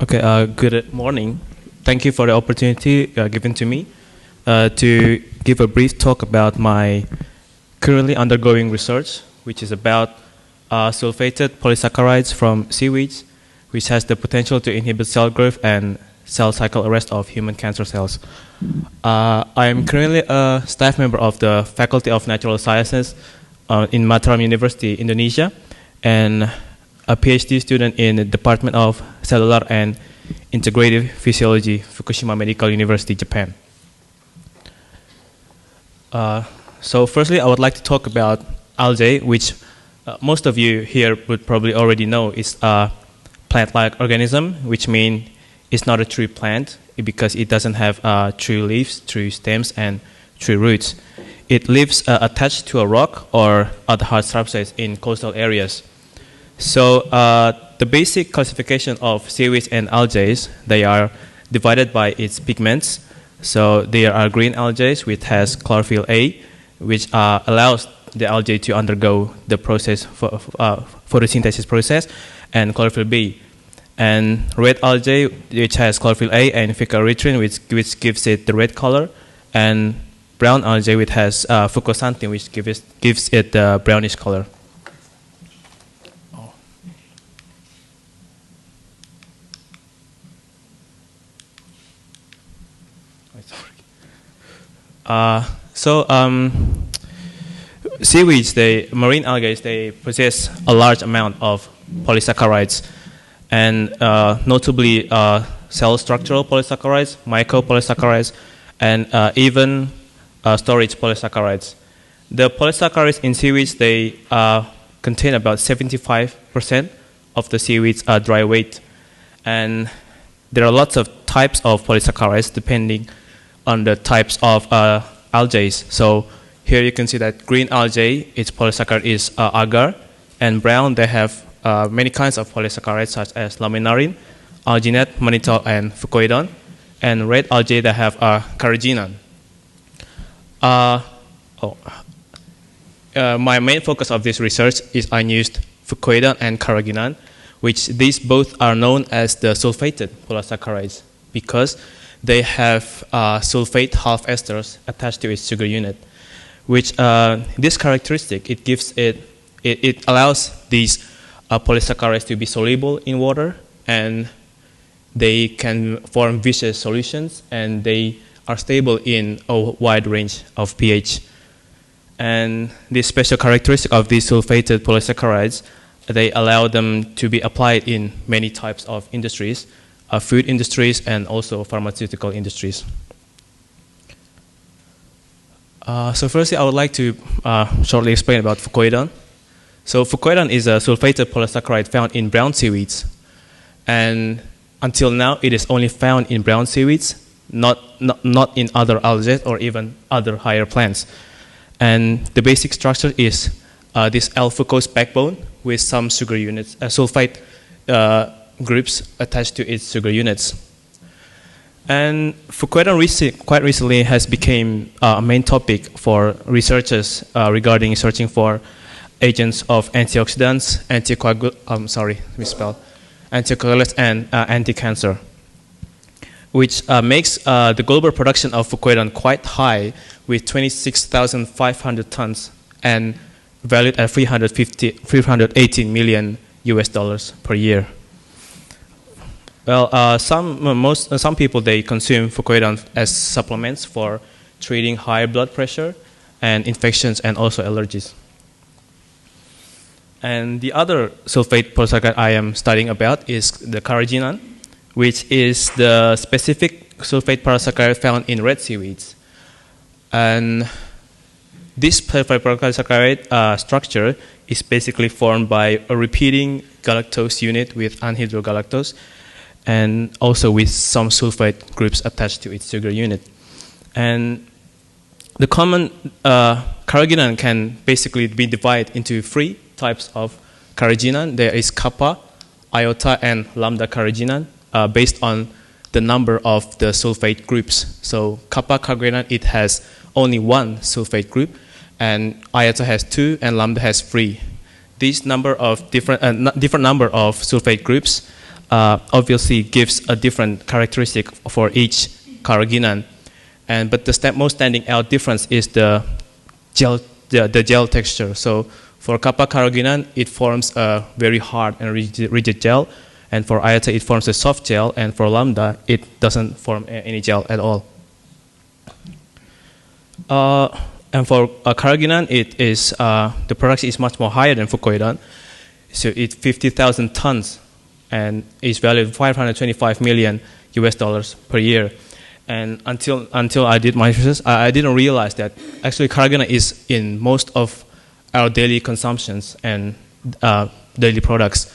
Okay, good morning. Thank you for the opportunity given to me to give a brief talk about my currently undergoing research, which is about sulfated polysaccharides from seaweeds, which has the potential to inhibit cell growth and cell cycle arrest of human cancer cells. I am currently a staff member of the Faculty of Natural Sciences in Mataram University, Indonesia, and a PhD student in the Department of Cellular and Integrative Physiology, Fukushima Medical University, Japan. So firstly, I would like to talk about algae, which most of you here would probably already know is a plant-like organism, which means it's not a true plant because it doesn't have true leaves, true stems, and true roots. It lives attached to a rock or other hard substrate in coastal areas. So the basic classification of seaweeds and algae, they are divided by its pigments. So there are green algae, which has chlorophyll A, which allows the algae to undergo the process photosynthesis process, and chlorophyll B. And red algae, which has chlorophyll A and phycoerythrin, which gives it the red color, and brown algae, which has fucosanthin, which gives it the brownish color. Seaweeds, marine algae, they possess a large amount of polysaccharides, and notably cell structural polysaccharides, micropolysaccharides, and even storage polysaccharides. The polysaccharides in seaweeds, they contain about 75% of the seaweed's dry weight, and there are lots of types of polysaccharides depending on the types of algae. So here you can see that green algae, its polysaccharide is agar, and brown, they have many kinds of polysaccharides such as laminarin, alginate, mannitol, and fucoidone. And red algae, they have carrageenan. My main focus of this research is I used fucoidone and carrageenan, which these both are known as the sulfated polysaccharides because they have sulfate half esters attached to its sugar unit, which this characteristic, it allows these polysaccharides to be soluble in water, and they can form viscous solutions, and they are stable in a wide range of pH. And this special characteristic of these sulfated polysaccharides, they allow them to be applied in many types of industries, food industries, and also pharmaceutical industries. So firstly, I would like to shortly explain about fucoidone. So fucoidone is a sulfated polysaccharide found in brown seaweeds. And until now, it is only found in brown seaweeds, not in other algae or even other higher plants. And the basic structure is this L-fucose backbone with some sugar units, sulfite groups attached to its sugar units. And fucoidone quite recently has become a main topic for researchers regarding searching for agents of antioxidants, anticoagulants, and anti-cancer, which makes the global production of fucoidone quite high, with 26,500 tons and valued at $318 million per year. Well, some people, they consume fucoidone as supplements for treating high blood pressure and infections and also allergies. And the other sulfate polysaccharide I am studying about is the carrageenan, which is the specific sulfate polysaccharide found in red seaweeds. And this polysaccharide structure is basically formed by a repeating galactose unit with anhydrogalactose, and also with some sulfite groups attached to its sugar unit. And the common carrageenan can basically be divided into three types of carrageenan. There is kappa, iota, and lambda carrageenan based on the number of the sulfate groups. So kappa carrageenan, it has only one sulfate group, and iota has two, and lambda has three. These different number of sulfate groups obviously gives a different characteristic for each carrageenan. But the most standing out difference is the gel texture. So for kappa carrageenan, it forms a very hard and rigid gel, and for iota it forms a soft gel, and for lambda it doesn't form any gel at all. And for carrageenan, it is the production is much more higher than fucoidan. So it's 50,000 tons, and is valued $525 million US per year. And until I did my research, I didn't realize that actually carrageenan is in most of our daily consumptions and daily products.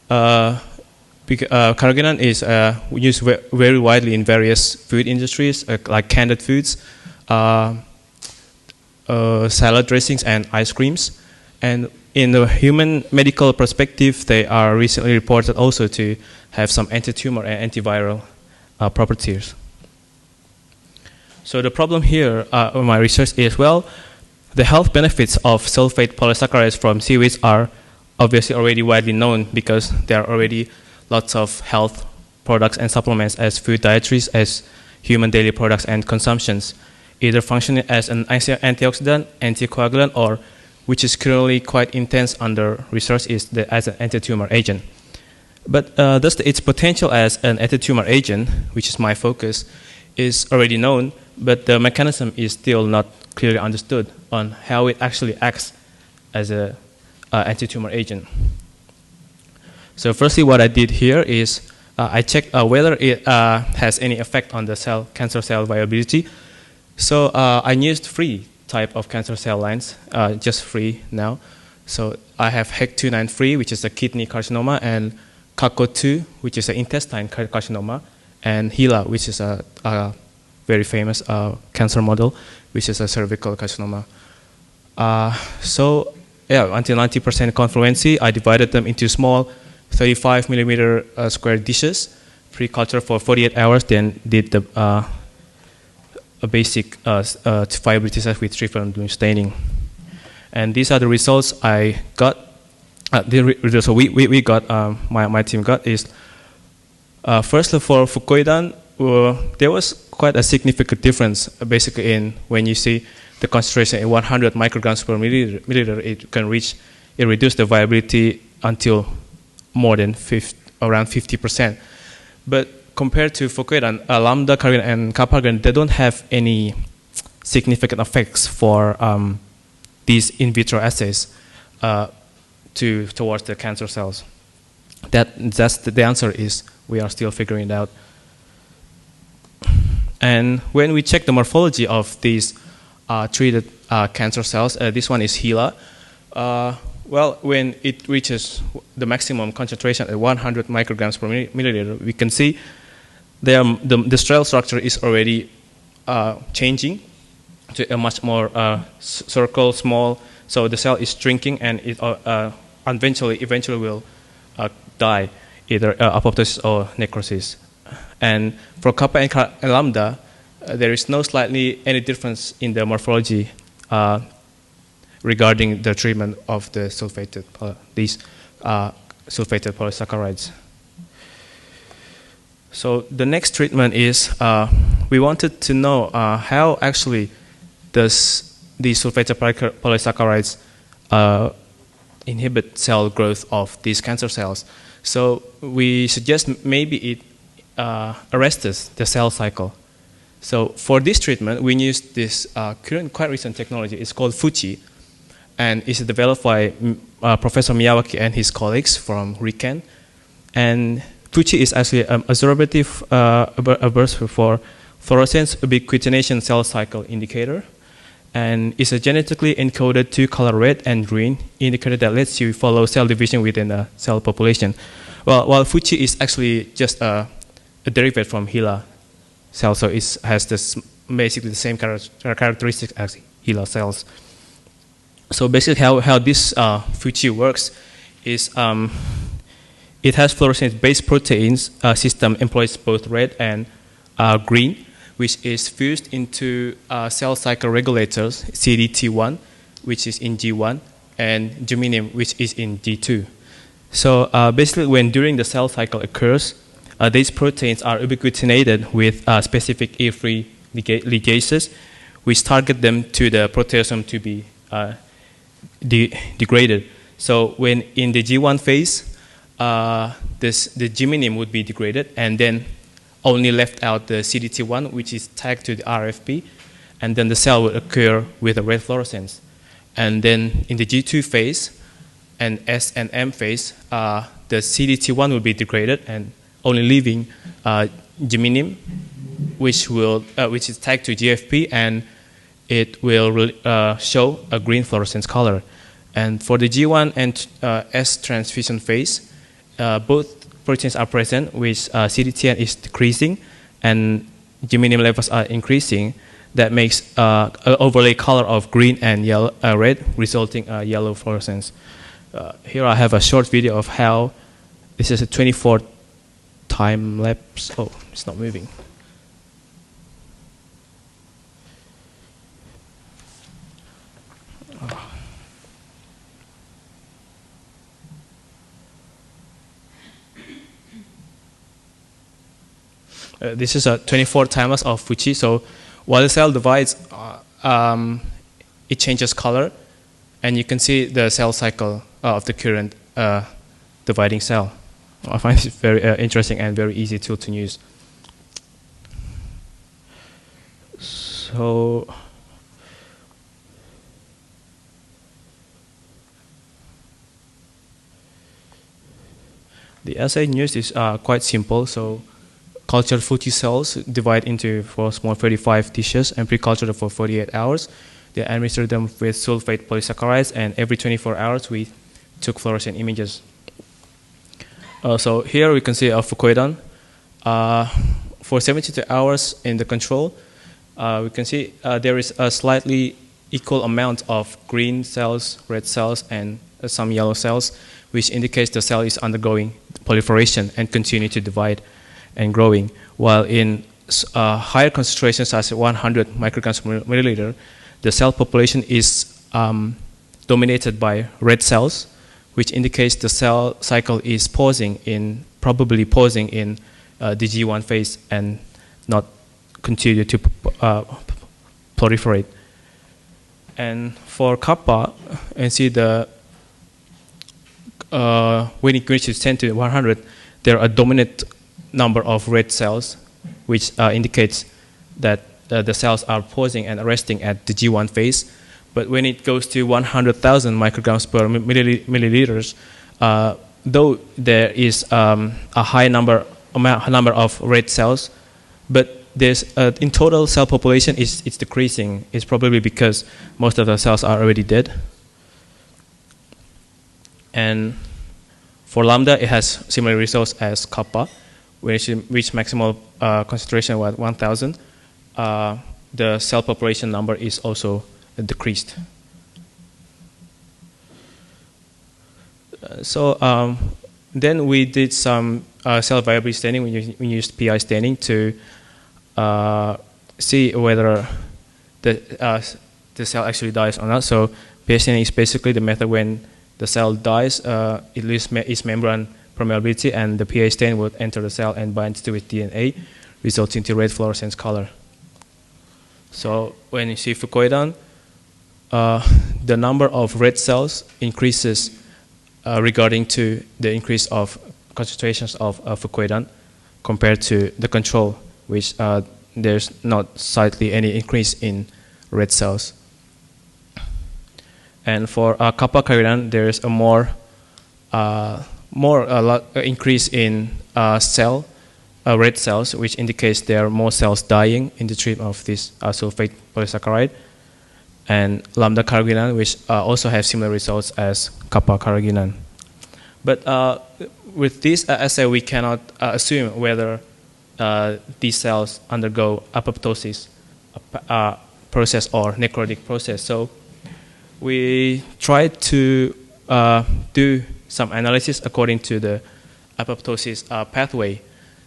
Carrageenan is used very widely in various food industries, like canned foods, salad dressings, and ice creams. And in the human medical perspective, they are recently reported also to have some anti-tumor and antiviral properties. So the problem here in my research is, well, the health benefits of sulfate polysaccharides from seaweeds are obviously already widely known, because there are already lots of health products and supplements as food dietaries, as human daily products and consumptions, either functioning as an antioxidant, anticoagulant, or, which is currently quite intense under research, is as an anti-tumor agent. But thus its potential as an anti-tumor agent, which is my focus, is already known, but the mechanism is still not clearly understood on how it actually acts as an anti-tumor agent. So firstly, what I did here is I checked whether it has any effect on the cancer cell viability. So I used 3 type of cancer cell lines, just 3 now. So I have HEC293, which is a kidney carcinoma, and CACO2, which is an intestine carcinoma, and HeLa, which is a very famous cancer model, which is a cervical carcinoma. So yeah, until 90% confluency, I divided them into small 35 millimeter square dishes, pre-culture for 48 hours, then did the a basic viability test with triple bloom staining. And these are the results I got. So we got, my team got is, firstly for fucoidan, there was quite a significant difference basically in when you see the concentration in 100 micrograms per milliliter, it reduced the viability until more than around 50%. But compared to fucoidan, lambda, carrageenan, and kappa carrageenan, they don't have any significant effects for these in vitro assays towards the cancer cells. The answer is we are still figuring it out. And when we check the morphology of these treated cancer cells, this one is HeLa. Well, when it reaches the maximum concentration at 100 micrograms per milliliter, we can see the cell structure is already changing to a much more circle, small. So the cell is shrinking, and it eventually will die, either apoptosis or necrosis. And for kappa and lambda, there is no slightly any difference in the morphology regarding the treatment of the sulphated polysaccharides. So the next treatment is we wanted to know how actually does these sulphated polysaccharides inhibit cell growth of these cancer cells. So we suggest maybe it arrests the cell cycle. So for this treatment, we use this quite recent technology. It's called Fuchi, and it's developed by Professor Miyawaki and his colleagues from RIKEN. And Fuchi is actually an absorptive for fluorescence ubiquitination cell cycle indicator, and it's a genetically encoded 2-color red and green indicator that lets you follow cell division within a cell population. While Fuchi is actually just a derivative from HeLa cell, so it has basically the same characteristics as HeLa cells. So basically how this Fuchi works is it has fluorescence-based proteins system employs both red and green, which is fused into cell cycle regulators, CDT1, which is in G1, and germanium, which is in G2. So basically, when during the cell cycle occurs, these proteins are ubiquitinated with specific E3 ligases, which target them to the proteasome to be degraded. So when in the G1 phase, the gymineme would be degraded, and then only left out the CDT1, which is tagged to the RFP, and then the cell will occur with a red fluorescence. And then in the G2 phase and S and M phase, the CDT1 will be degraded and only leaving gymineme, which is tagged to GFP, and it will show a green fluorescence color. And for the G1 and S transfusion phase, both proteins are present, which CDTN is decreasing and gymineme levels are increasing. That makes an overlay color of green and yellow, red, resulting yellow fluorescence. Here I have a short video of how this is a 24 time lapse. Oh, it's not moving. This is a 24 timers of Fuji. So while the cell divides, it changes color, and you can see the cell cycle of the current dividing cell. I find it very interesting and very easy tool to use. So the assay used is quite simple. So cultured Fuji cells divide into 4 small 35 tissues and pre-cultured for 48 hours. They administer them with sulfate polysaccharides, and every 24 hours we took fluorescent images. So here we can see a fucoidon. For 72 hours in the control, we can see there is a slightly equal amount of green cells, red cells, and some yellow cells, which indicates the cell is undergoing proliferation and continue to divide and growing. While in higher concentrations, as 100 micrograms per milliliter, the cell population is dominated by red cells, which indicates the cell cycle is probably pausing in the G1 phase and not continue to proliferate. And for kappa, and see the when it reaches 10 to 100, there are a dominant number of red cells, which indicates that the cells are pausing and arresting at the G1 phase. But when it goes to 100,000 micrograms per milliliters, though there is a high number of red cells, but there's in total cell population it's decreasing. It's probably because most of the cells are already dead. And for lambda, it has similar results as kappa. When it reaches maximal concentration at 1,000, the cell population number is also decreased. So then we did some cell viability staining. We used PI staining to see whether the cell actually dies or not. So PI staining is basically the method when the cell dies, it loses its membrane permeability, and the PA stain would enter the cell and bind to its DNA, resulting to red fluorescence color. So when you see fucoidon, the number of red cells increases regarding to the increase of concentrations of fucoidon compared to the control, which there's not slightly any increase in red cells. And for kappa carrion, there's a more increase in red cells, which indicates there are more cells dying in the treatment of this sulfate polysaccharide. And lambda carrageenan, which also have similar results as kappa carrageenan. But with this assay, we cannot assume whether these cells undergo apoptosis process or necrotic process. So we tried to do some analysis according to the apoptosis pathway.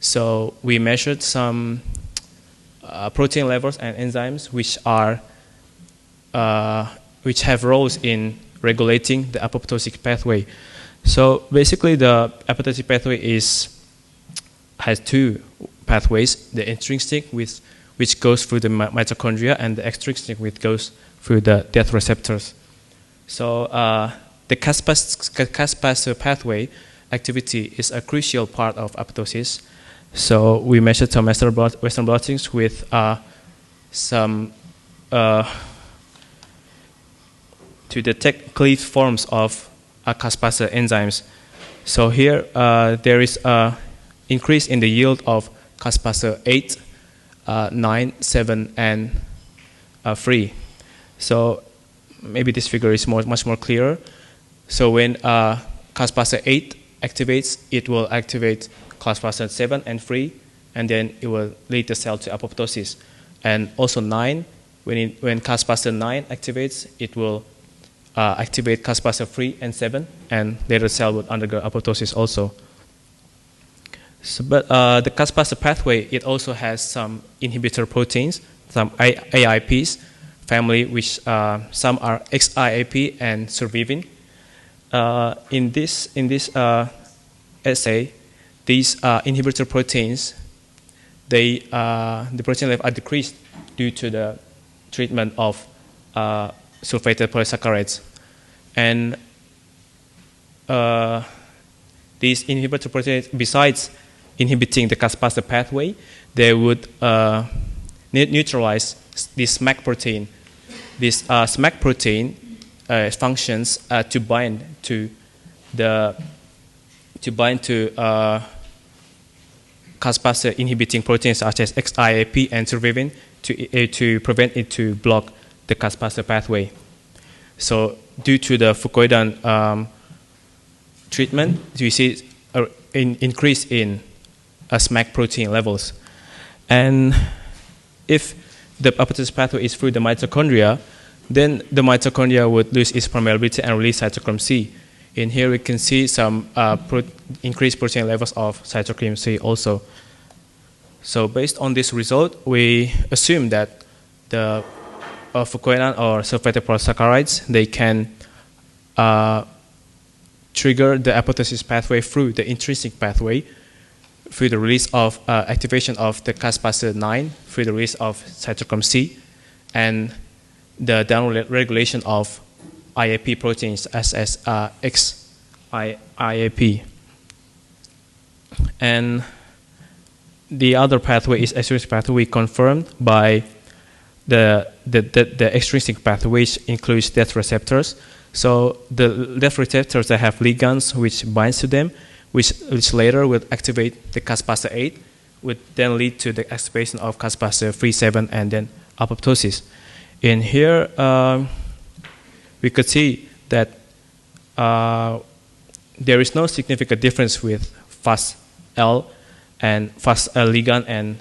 So we measured some protein levels and enzymes which have roles in regulating the apoptotic pathway. So basically, the apoptotic pathway has two pathways: the intrinsic, which goes through the mitochondria, and the extrinsic, which goes through the death receptors. So the Caspase pathway activity is a crucial part of apoptosis. So we measured some Western blottings with some to detect cleaved forms of Caspase enzymes. So here there is an increase in the yield of Caspase 8, 9, 7, and 3. So maybe this figure is much more clearer. So when Caspase 8 activates, it will activate Caspase 7 and 3, and then it will lead the cell to apoptosis. And also 9, when Caspase 9 activates, it will activate Caspase 3 and 7, and later the cell would undergo apoptosis also. So, but the Caspase pathway, it also has some inhibitor proteins, some AIPs family, which some are XIAP and survivin. In this assay, these inhibitor proteins, the protein level are decreased due to the treatment of sulphated polysaccharides. And these inhibitor proteins, besides inhibiting the Caspase pathway, they would neutralize this SMAC protein. This SMAC protein functions to bind to Caspase inhibiting proteins such as XIAP and survivin to prevent it to block the Caspase pathway. So due to the Fucoidan treatment, you see an increase in SMAC protein levels. And if the apoptosis pathway is through the mitochondria, then the mitochondria would lose its permeability and release cytochrome C. In here we can see some increased protein levels of cytochrome C also. So based on this result, we assume that the fucoidan or sulphated polysaccharides, they can trigger the apoptosis pathway through the intrinsic pathway, through the release of activation of the Caspase 9, through the release of cytochrome C, and the downregulation of IAP proteins as XIAP. And the other pathway is extrinsic pathway confirmed by the extrinsic pathway, which includes death receptors. So the death receptors that have ligands which binds to them, which later will activate the Caspase 8, would then lead to the activation of Caspase 3, 7, and then apoptosis. In here, we could see that there is no significant difference with FAS-L and FAS-L ligand and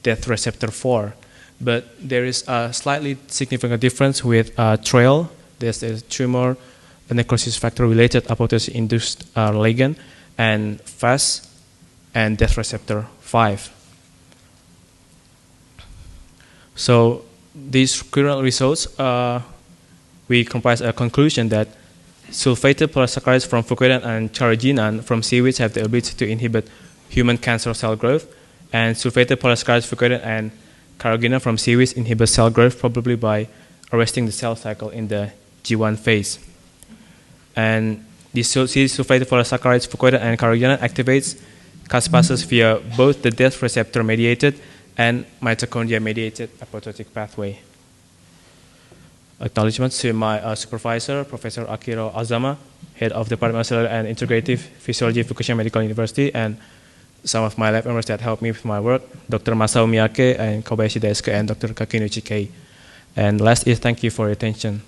death receptor 4. But there is a slightly significant difference with TRAIL. There's a tumor necrosis factor related apoptosis-induced ligand, and FAS and death receptor 5. So these current results, we comprise a conclusion that sulphated polysaccharides from fucoidan and carrageenan from seaweeds have the ability to inhibit human cancer cell growth, and sulphated polysaccharides, fucoidan, and carrageenan from seaweeds inhibit cell growth probably by arresting the cell cycle in the G1 phase. And these sulphated polysaccharides, fucoidan, and carrageenan activates caspases via both the death receptor mediated and mitochondria mediated apoptotic pathway. Acknowledgements to my supervisor, Professor Akiro Azama, head of the Department of Cellular and Integrative Physiology, Fukushima Medical University, and some of my lab members that helped me with my work, Dr. Masao Miyake and Kobayashi Daisuke and Dr. Kakinuchi Kei. And last is thank you for your attention.